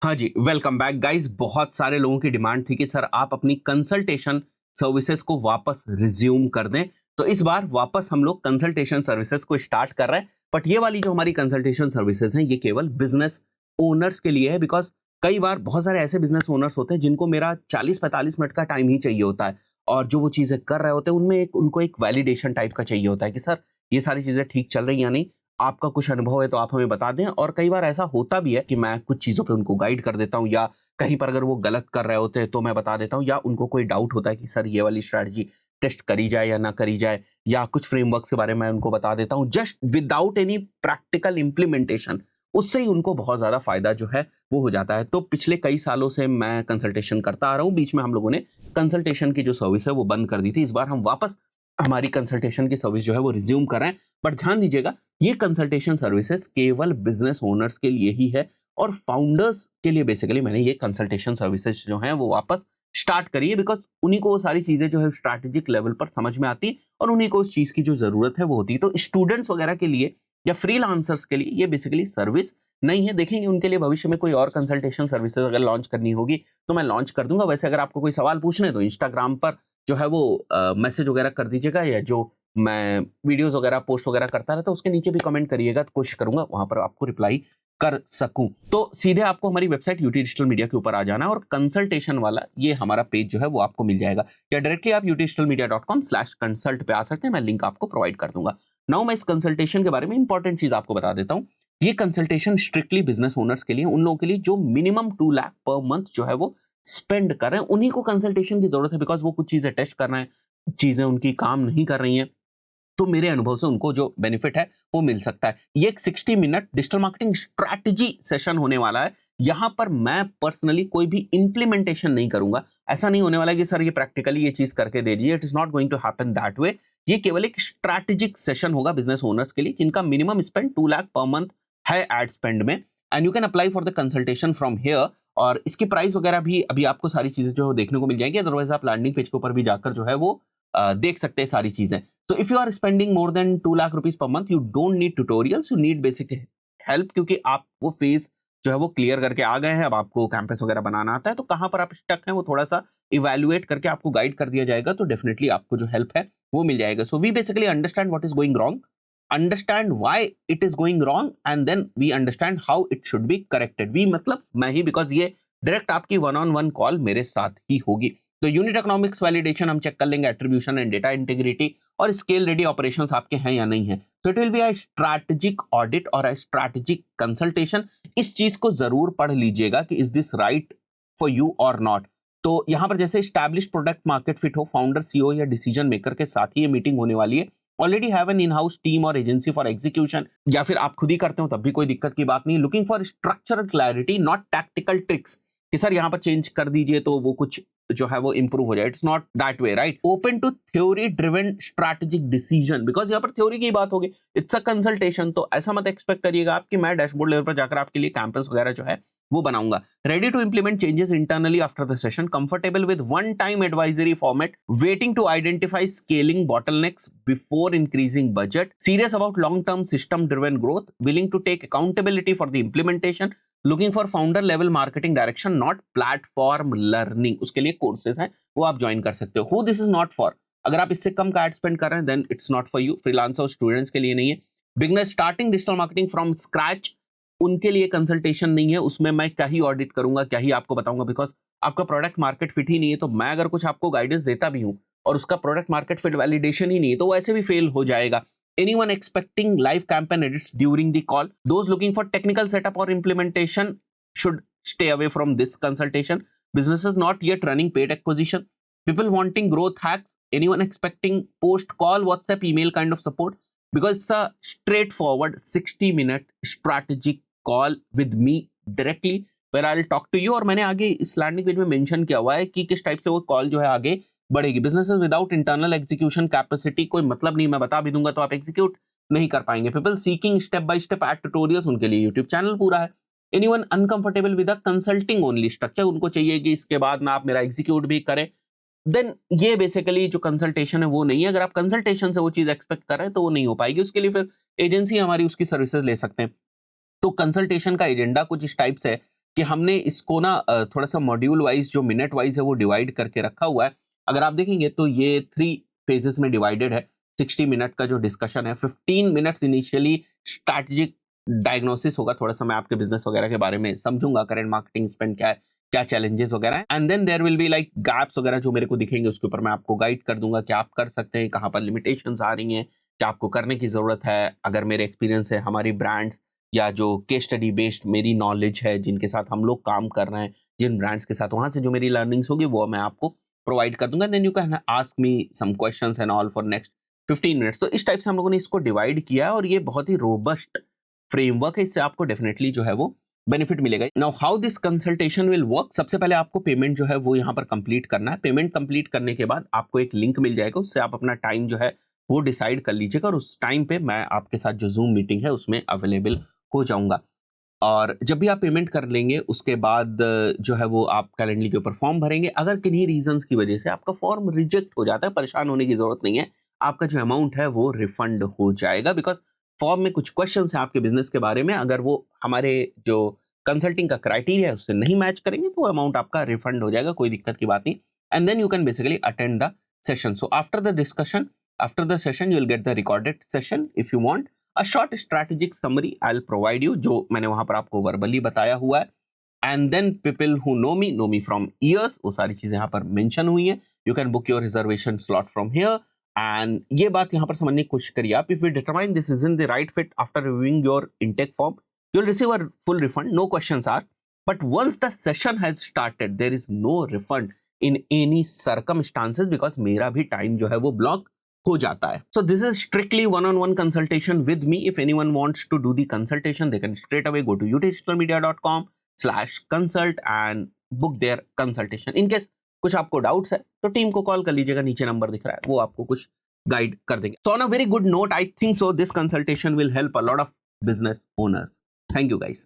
हाँ जी, welcome back guys. बहुत सारे लोगों की डिमांड थी कि सर आप अपनी कंसल्टेशन सर्विसेज को वापस रिज्यूम कर दें। तो इस बार वापस हम लोग कंसल्टेशन सर्विसेज को स्टार्ट कर रहे हैं। बट ये वाली जो हमारी कंसल्टेशन सर्विसेज हैं, ये केवल बिजनेस ओनर्स के लिए है। बिकॉज कई बार बहुत सारे ऐसे बिजनेस ओनर्स होते हैं जिनको मेरा 40-45 मिनट का टाइम ही चाहिए होता है, और जो वो चीजें कर रहे होते हैं उनमें उनको एक वैलिडेशन टाइप का चाहिए होता है कि सर ये सारी चीजें ठीक चल रही हैं या नहीं। आपका कुछ अनुभव है तो आप हमें बता दें। और कई बार ऐसा होता भी है कि मैं कुछ चीज़ों पे उनको गाइड कर देता हूँ, या कहीं पर अगर वो गलत कर रहे होते हैं तो मैं बता देता हूँ, या उनको कोई डाउट होता है कि सर ये वाली स्ट्रैटेजी टेस्ट करी जाए या ना करी जाए, या कुछ फ्रेमवर्क्स के बारे में मैं उनको बता देता हूँ just without any practical implementation. उससे ही उनको बहुत ज़्यादा फायदा जो है वो हो जाता है। तो पिछले कई सालों से मैं कंसल्टेशन करता आ रहा हूँ। बीच में हम लोगों ने कंसल्टेशन की जो सर्विस है वो बंद कर दी थी। इस बार हम वापस हमारी कंसल्टेशन की सर्विस जो है वो रिज्यूम कर रहे हैं। बट ध्यान दीजिएगा, ये कंसल्टेशन सर्विसेज केवल बिजनेस ओनर्स के लिए ही है, और फाउंडर्स के लिए बेसिकली मैंने ये कंसल्टेशन सर्विसेज जो हैं वो वापस स्टार्ट करी है। बिकॉज उन्हीं को वो सारी चीजें जो है स्ट्रैटेजिक लेवल पर समझ में आती, और उन्हीं को उस चीज की जो जरूरत है वो होती है। तो स्टूडेंट्स वगैरह के लिए या फ्रीलांसर्स के लिए ये बेसिकली सर्विस नहीं है। देखेंगे उनके लिए भविष्य में कोई और कंसल्टेशन सर्विसेज अगर लॉन्च करनी होगी तो मैं लॉन्च कर दूंगा। वैसे अगर आपको कोई सवाल पूछने हैं तो इंस्टाग्राम पर जो है वो मैसेज वगैरह कर दीजिएगा, या जो मैं वीडियोस वगैरह पोस्ट वगैरह करता रहता हूं उसके नीचे भी कमेंट करिएगा, तो कोशिश करूंगा वहां पर आपको रिप्लाई कर सकूं। तो सीधे आपको हमारी वेबसाइट यूटी डिजिटल मीडिया के ऊपर आ जाना है, और कंसल्टेशन वाला ये हमारा पेज जो है वो आपको मिल जाएगा, या डायरेक्टली आप utdigitalmedia.com/consult पे आ सकते हैं। मैं लिंक आपको प्रोवाइड कर दूंगा। नाउ मैं इस कंसल्टेशन के बारे में इंपॉर्टेंट चीज आपको बता देता हूँ। ये कंसल्टेशन स्ट्रिक्टली बिजनेस ओनर्स के लिए, उन लोगों के लिए जो मिनिमम 2 लाख पर मंथ जो है वो स्पेंड कर रहे हैं, उन्हीं को कंसल्टेशन की जरूरत है। बिकॉज वो कुछ चीजें टेस्ट कर रहे हैं, चीजें उनकी काम नहीं कर रही हैं, तो मेरे अनुभव से उनको जो बेनिफिट है वो मिल सकता है। ये एक 60 minute digital marketing strategy session होने वाला है। यहां पर मैं पर्सनली कोई भी इंप्लीमेंटेशन नहीं करूंगा। ऐसा नहीं होने वाला कि सर ये प्रैक्टिकली ये चीज करके दे दीजिए। It is not going to happen that way. ये केवल एक स्ट्रैटेजिक सेशन होगा बिजनेस ओनर्स के लिए जिनका minimum spend 2 lakh per month है एड स्पेंड में, and you can apply for the consultation from here. और इसकी प्राइस वगैरह भी अभी आपको सारी चीजें जो देखने को मिल जाएंगी। अदरवाइज आप लैंडिंग पेज के ऊपर भी जाकर जो है वो देख सकते हैं सारी चीजें। So if you are spending more than 2 lakh rupees per month, you don't need tutorials, you need basic help, क्योंकि आप वो फेज जो है वो क्लियर करके आ गए हैं। अब आपको कैंपस वगैरह बनाना आता है, तो कहां पर आप स्टक हैं वो थोड़ा सा इवैल्यूएट करके आपको गाइड कर दिया जाएगा। तो डेफिनेटली आपको जो हेल्प है वो मिल जाएगा। So we basically understand what is going wrong, understand why it is going wrong, and then we understand how it should be corrected. We मतलब मैं ही, बिकॉज ये डायरेक्ट आपकी वन ऑन वन कॉल मेरे साथ ही होगी। तो यूनिट इकोनॉमिक्स वैलिडेशन हम चेक कर लेंगे, एट्रीब्यूशन एंड डेटा इंटीग्रिटी, और स्केल रेडी ऑपरेशंस आपके हैं या नहीं है। तो it will be a strategic audit और अ स्ट्रैटेजिक कंसल्टेशन। इस चीज को जरूर पढ़ लीजिएगा कि is this right for you और नॉट। तो यहां पर जैसे स्टैब्लिश प्रोडक्ट मार्केट फिट हो, फाउंडर सीईओ या डिसीजन मेकर के साथ ही ये मीटिंग होने वाली है। Already have an in house team और एजेंसी फॉर एग्जीक्यूशन, या फिर आप खुद ही करते हो तब भी कोई दिक्कत की बात नहीं। Looking for structural clarity not tactical tricks, कि सर यहां पर चेंज कर दीजिए तो वो कुछ जो है वो इंप्रूव हो जाए। It's not that way, right. Open to theory driven strategic decision, because यहाँ पर थ्योरी की बात होगी, इट्स अ कंसल्टेशन। तो ऐसा मत एक्सपेक्ट करिएगा आप कि मैं डैशबोर्ड लेवल पर जाकर आपके लिए कैंपस वगैरह जो है वो बनाऊंगा। Ready to implement changes internally after the session, comfortable with one time advisory format, waiting to identify scaling bottlenecks before increasing budget, serious about long term system driven growth, willing to take accountability for the implementation, looking for founder level marketing direction not platform learning. उसके लिए courses हैं वो आप join कर सकते हो। Who this is not for, अगर आप इससे कम का एड स्पेंड कर रहे हैं then it's not for you. Freelancer और स्टूडेंट्स के लिए नहीं है। Beginner starting digital marketing from scratch, उनके लिए कंसल्टेशन नहीं है। उसमें मैं क्या ही ऑडिट करूंगा, क्या ही आपको बताऊंगा, बिकॉज आपका प्रोडक्ट मार्केट फिट ही नहीं है। तो मैं अगर कुछ आपको गाइडेंस देता भी हूं और उसका प्रोडक्ट मार्केट फिट वैलिडेशन ही नहीं है तो वो ऐसे भी फेल हो जाएगा। Anyone expecting live campaign edits during the call, those looking for technical setup or implementation should stay away from this consultation. Businesses not yet running paid acquisition, people wanting growth hacks, anyone expecting post call WhatsApp email kind of support, because it's a straightforward 60-minute strategic call with me directly where I'll talk to you। और मैंने आगे इस landing page में mention किया हुआ है कि किस टाइप से वो कॉल जो है आगे बढ़ेगी। Businesses without internal execution capacity, कोई मतलब नहीं, मैं बता भी दूंगा तो आप एग्जीक्यूट नहीं कर पाएंगे। People seeking step by step ad tutorials, उनके लिए यूट्यूब चैनल पूरा है। Anyone uncomfortable with a consulting only structure, उनको चाहिए कि इसके बाद में आप मेरा एग्जीक्यूट भी करें, देन ये बेसिकली जो कंसल्टेशन है वो नहीं है। अगर आप कंसल्टेशन से वो चीज एक्सपेक्ट कर रहे हैं तो वो नहीं हो पाएगी। उसके लिए फिर एजेंसी हमारी उसकी सर्विसेज ले सकते हैं। तो कंसल्टेशन का एजेंडा कुछ इस टाइप से है कि हमने इसको ना थोड़ा सा मॉड्यूल वाइज, जो मिनट वाइज है वो डिवाइड करके रखा हुआ है। अगर आप देखेंगे तो ये 3 फेजेस में डिवाइडेड है। 60 मिनट का जो डिस्कशन है, 15 मिनट्स इनिशियली स्ट्रैटेजिक डायग्नोसिस होगा, थोड़ा सा मैं आपके बिजनेस वगैरह के बारे में समझूंगा, करंट मार्केटिंग स्पेंड क्या है, क्या चैलेंजेस वगैरह हैं, and then there will be like gaps वगैरह जो मेरे को दिखेंगे, उसके ऊपर मैं आपको गाइड कर दूंगा कि आप कर सकते हैं, कहाँ पर लिमिटेशंस आ रही हैं, क्या आपको करने की जरूरत है। अगर मेरे एक्सपीरियंस है, हमारी ब्रांड्स या जो केस स्टडी बेस्ड मेरी नॉलेज है, जिनके साथ हम लोग काम कर रहे हैं, जिन ब्रांड्स के साथ, वहां से जो मेरी लर्निंग्स होगी वो मैं आपको प्रोवाइड कर दूंगा। Then you can ask me some questions and all for next 15 minutes. तो इस टाइप से हम लोगों ने इसको डिवाइड किया है और ये बहुत ही रोबस्ट फ्रेमवर्क है, इससे आपको डेफिनेटली जो है वो बेनिफिट मिलेगा। Now how this consultation will work, सबसे पहले आपको पेमेंट जो है वो यहाँ पर कंप्लीट करना है। पेमेंट कंप्लीट करने के बाद आपको एक लिंक मिल जाएगा, उससे आप अपना टाइम जो है वो डिसाइड कर लीजिएगा और उस टाइम पे मैं आपके साथ जो जूम मीटिंग है उसमें अवेलेबल हो जाऊंगा। और जब भी आप पेमेंट कर लेंगे उसके बाद जो है वो आप कैलेंडली के ऊपर फॉर्म भरेंगे। अगर किन्हीं रीजंस की वजह से आपका फॉर्म रिजेक्ट हो जाता है, परेशान होने की जरूरत नहीं है, आपका जो अमाउंट है वो रिफंड हो जाएगा, बिकॉज फॉर्म में कुछ क्वेश्चंस हैं आपके बिजनेस के बारे में, अगर वो हमारे जो कंसल्टिंग का क्राइटेरिया है उससे नहीं मैच करेंगे तो अमाउंट आपका रिफंड हो जाएगा, कोई दिक्कत की बात नहीं। And then you can basically attend the session. So after the discussion, after the session, you will get the recorded session. If you want a short strategic summary I will provide you, जो मैंने वहां पर आपको verbally बताया हुआ है। And then people who know me from years, वो सारी चीजें यहाँ पर मेंशन हुई हैं। You can book your reservation slot from here. And ये बात यहाँ पर समझने की कोशिश करिए आप, if you determine this is in the right fit after reviewing your intake form, you will receive a full refund, no questions are. But once the session has started, there is no refund in any circumstances, because मेरा भी time जो है वो block हो जाता है. So this is strictly one-on-one consultation with me. If anyone wants to do the consultation, they can straight away go to udigitalmedia.com/consult and book their consultation. In case कुछ आपको डाउट्स है तो टीम को call कर लीजिएगा, नीचे number दिख रहा है, वो आपको कुछ गाइड कर देंगे. So on a very good note, I think so this consultation will help a lot of business owners. Thank you guys.